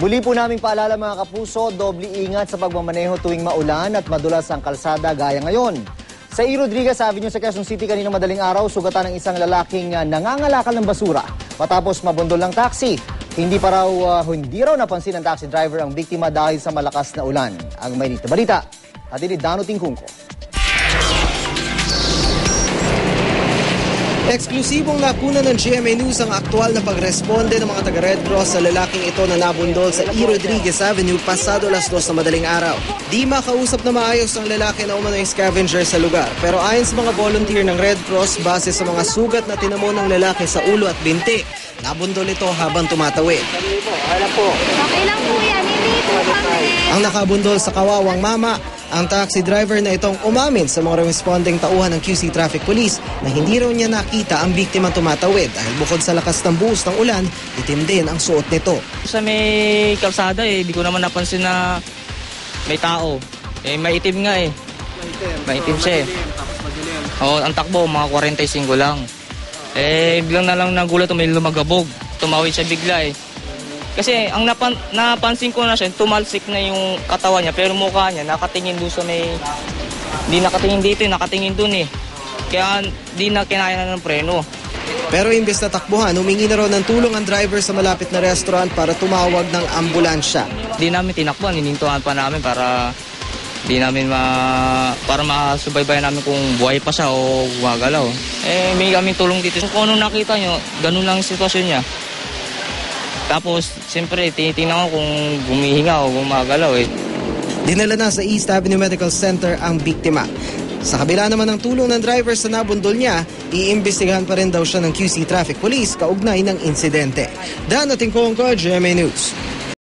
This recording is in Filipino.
Muli po naming paalala mga kapuso, doble ingat sa pagmamaneho tuwing maulan at madulas ang kalsada gaya ngayon. Sa E. Rodriguez Avenue sa Quezon City kanina madaling araw, sugatan ng isang lalaking nangangalakal ng basura matapos mabundol ng taxi. Hindi raw napansin ng taxi driver ang biktima dahil sa malakas na ulan. Ang mainit na balita, hatid ni Dano Tingkungko. Eksklusibong nakuna ng GMA News ang aktual na pagresponde ng mga taga-Red Cross sa lalaking ito na nabundol sa E. Rodriguez Avenue pasado alas 2 na madaling araw. Di makausap na maayos ang lalaki na umano'y scavenger sa lugar. Pero ayon sa mga volunteer ng Red Cross, base sa mga sugat na tinamo ng lalaki sa ulo at binti, nabundol ito habang tumatawid. Okay lang po yan, hindi po kami. Ang nakabundol sa kawawang mama, ang taxi driver na itong umamin sa mga responding tauhan ng QC Traffic Police na hindi raw niya nakita ang biktima tumatawid dahil bukod sa lakas ng buhos ng ulan, itim din ang suot nito. Sa may kalsada di ko naman napansin na may tao. May itim nga Maitim siya ang takbo, mga 45 lang. Biglang na lang nagulat, may lumagabog. Tumawid siya bigla Kasi ang napansin ko na siya, tumalsik na yung katawan niya, pero mukha niya nakatingin doon sa may... Hindi nakatingin dito, nakatingin doon Kaya di na kinaya na ng preno. Pero imbes na takbuhan, humingi na raw ng tulong ang driver sa malapit na restaurant para tumawag ng ambulansya. Di namin tinakbuhan, hinintuan pa namin para di namin para masubaybayan namin kung buhay pa siya o gumagalaw. May kaming tulong dito. Kung anong nakita nyo, ganun lang ang sitwasyon niya. Tapos, siyempre, tinitingnan ko kung gumihinga o gumagalaw Dinala na sa East Avenue Medical Center ang biktima. Sa kabila naman ng tulong ng driver sa nabundol niya, iimbestigahan pa rin daw siya ng QC Traffic Police kaugnay ng insidente. Dano Tingkongko, GMA News.